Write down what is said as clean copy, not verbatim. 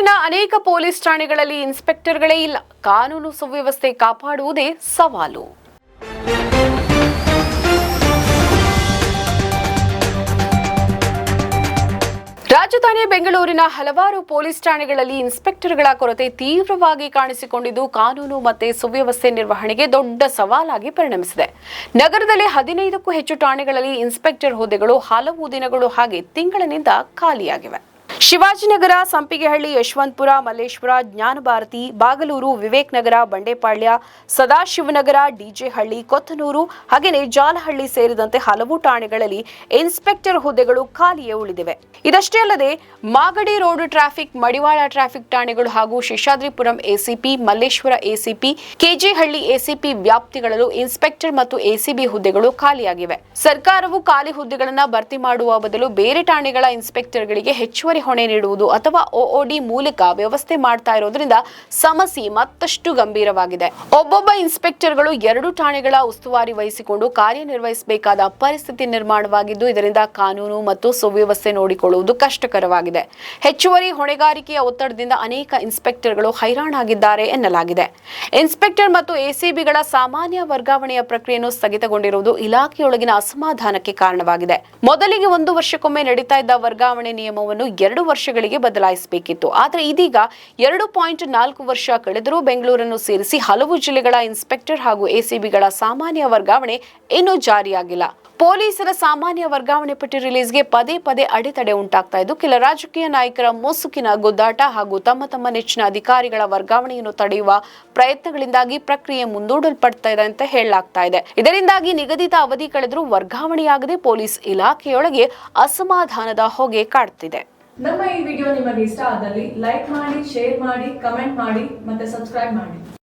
ಬೆಂಗಳೂರಿನ ಅನೇಕ ಪೊಲೀಸ್ ಠಾಣೆಗಳಲ್ಲಿ ಇನ್ಸ್ಪೆಕ್ಟರ್ಗಳೇ ಇಲ್ಲ. ಕಾನೂನು ಸುವ್ಯವಸ್ಥೆ ಕಾಪಾಡುವುದೇ ಸವಾಲು. ರಾಜಧಾನಿ ಬೆಂಗಳೂರಿನ ಹಲವಾರು ಪೊಲೀಸ್ ಠಾಣೆಗಳಲ್ಲಿ ಇನ್ಸ್ಪೆಕ್ಟರ್ಗಳ ಕೊರತೆ ತೀವ್ರವಾಗಿ ಕಾಣಿಸಿಕೊಂಡಿದ್ದು ಕಾನೂನು ಮತ್ತು ಸುವ್ಯವಸ್ಥೆ ನಿರ್ವಹಣೆಗೆ ದೊಡ್ಡ ಸವಾಲಾಗಿ ಪರಿಣಮಿಸಿದೆ. ನಗರದಲ್ಲಿ 15ಕ್ಕೂ ಹೆಚ್ಚು ಠಾಣೆಗಳಲ್ಲಿ ಇನ್ಸ್ಪೆಕ್ಟರ್ ಹುದ್ದೆಗಳು ಹಲವು ದಿನಗಳು ಹಾಗೆ ತಿಂಗಳಿನಿಂದ ಖಾಲಿಯಾಗಿವೆ. ಶಿವಾಜಿನಗರ, ಸಂಪಿಗೆಹಳ್ಳಿ, ಯಶವಂತಪುರ, ಮಲ್ಲೇಶ್ವರ, ಜ್ಞಾನಭಾರತಿ, ಬಾಗಲೂರು, ವಿವೇಕ್ ನಗರ, ಬಂಡೆಪಾಳ್ಯ, ಸದಾಶಿವನಗರ, ಡಿಜೆಹಳ್ಳಿ, ಕೊತ್ತನೂರು ಹಾಗೆಯೇ ಜಾಲಹಳ್ಳಿ ಸೇರಿದಂತೆ ಹಲವು ಠಾಣೆಗಳಲ್ಲಿ ಇನ್ಸ್ಪೆಕ್ಟರ್ ಹುದ್ದೆಗಳು ಖಾಲಿಯೇ ಉಳಿದಿವೆ. ಇದಷ್ಟೇ ಅಲ್ಲದೆ Magadi road traffic, Madiwala traffic ಠಾಣೆಗಳು ಹಾಗೂ Seshadripuram ACP, Malleshwara ACP, KG Halli ACP ವ್ಯಾಪ್ತಿಗಳಲ್ಲೂ ಇನ್ಸ್ಪೆಕ್ಟರ್ ಮತ್ತು ಎಸಿಬಿ ಹುದ್ದೆಗಳು ಖಾಲಿಯಾಗಿವೆ. ಸರ್ಕಾರವು ಖಾಲಿ ಹುದ್ದೆಗಳನ್ನು ಭರ್ತಿ ಮಾಡುವ ಬದಲು ಬೇರೆ ಠಾಣೆಗಳ ಇನ್ಸ್ಪೆಕ್ಟರ್ಗಳಿಗೆ ಹೆಚ್ಚುವರಿ ಹೊಣೆ ನೀಡುವುದು ಅಥವಾ ಒಒಡಿ ಮೂಲಕ ವ್ಯವಸ್ಥೆ ಮಾಡ್ತಾ ಇರೋದ್ರಿಂದ ಸಮಸ್ಯೆ ಮತ್ತಷ್ಟು ಗಂಭೀರವಾಗಿದೆ. ಒಬ್ಬೊಬ್ಬ ಇನ್ಸ್ಪೆಕ್ಟರ್ಗಳು 2 ಠಾಣೆಗಳ ಉಸ್ತುವಾರಿ ವಹಿಸಿಕೊಂಡು ಕಾರ್ಯನಿರ್ವಹಿಸಬೇಕಾದ ಪರಿಸ್ಥಿತಿ ನಿರ್ಮಾಣವಾಗಿದ್ದು ಇದರಿಂದ ಕಾನೂನು ಮತ್ತು ಸುವ್ಯವಸ್ಥೆ ನೋಡಿಕೊಳ್ಳುವುದು ಕಷ್ಟಕರವಾಗಿದೆ. ಹೆಚ್ಚುವರಿ ಹೊಣೆಗಾರಿಕೆಯ ಒತ್ತಡದಿಂದ ಅನೇಕ ಇನ್ಸ್ಪೆಕ್ಟರ್ಗಳು ಹೈರಾಣಾಗಿದ್ದಾರೆ ಎನ್ನಲಾಗಿದೆ. ಇನ್ಸ್ಪೆಕ್ಟರ್ ಮತ್ತು ಎಸಿಬಿಗಳ ಸಾಮಾನ್ಯ ವರ್ಗಾವಣೆಯ ಪ್ರಕ್ರಿಯೆಯನ್ನು ಸ್ಥಗಿತಗೊಂಡಿರುವುದು ಇಲಾಖೆಯೊಳಗಿನ ಅಸಮಾಧಾನಕ್ಕೆ ಕಾರಣವಾಗಿದೆ. ಮೊದಲಿಗೆ 1 ವರ್ಷಕ್ಕೊಮ್ಮೆ ನಡೀತಾ ಇದ್ದ ವರ್ಗಾವಣೆ ನಿಯಮವನ್ನು 2 ವರ್ಷಗಳಿಗೆ ಬದಲಾಯಿಸಬೇಕಿತ್ತು. ಆದರೆ ಇದೀಗ 2.4 ವರ್ಷ ಕಳೆದರೂ ಬೆಂಗಳೂರನ್ನು ಸೇರಿಸಿ ಹಲವು ಜಿಲ್ಲೆಗಳ ಇನ್ಸ್ಪೆಕ್ಟರ್ ಹಾಗೂ ಎಸಿಬಿಗಳ ಸಾಮಾನ್ಯ ವರ್ಗಾವಣೆ ಇನ್ನೂ ಜಾರಿಯಾಗಿಲ್ಲ. ಪೊಲೀಸರ ಸಾಮಾನ್ಯ ವರ್ಗಾವಣೆ ಪಟ್ಟಿ ರಿಲೀಸ್ಗೆ ಪದೇ ಪದೇ ಅಡೆತಡೆ ಉಂಟಾಗ್ತಾ ಇದ್ದು ಕೆಲ ರಾಜಕೀಯ ನಾಯಕರ ಮುಸುಕಿನ ಗುದ್ದಾಟ ಹಾಗೂ ತಮ್ಮ ನೆಚ್ಚಿನ ಅಧಿಕಾರಿಗಳ ವರ್ಗಾವಣೆಯನ್ನು ತಡೆಯುವ ಪ್ರಯತ್ನಗಳಿಂದಾಗಿ ಪ್ರಕ್ರಿಯೆ ಮುಂದೂಡಲ್ಪಡ್ತಾ ಇದೆ ಅಂತ ಹೇಳಲಾಗ್ತಾ ಇದೆ. ಇದರಿಂದಾಗಿ ನಿಗದಿತ ಅವಧಿ ಕಳೆದರೂ ವರ್ಗಾವಣೆಯಾಗದೆ ಪೊಲೀಸ್ ಇಲಾಖೆಯೊಳಗೆ ಅಸಮಾಧಾನದ ಹೊಗೆ ಕಾಡ್ತಿದೆ. ನಮ್ಮ ಈ ವಿಡಿಯೋ ನಿಮಗೆ ಇಷ್ಟ ಆದಲ್ಲಿ ಲೈಕ್ ಮಾಡಿ, ಶೇರ್ ಮಾಡಿ, ಕಮೆಂಟ್ ಮಾಡಿ ಮತ್ತೆ ಸಬ್ಸ್ಕ್ರೈಬ್ ಮಾಡಿ.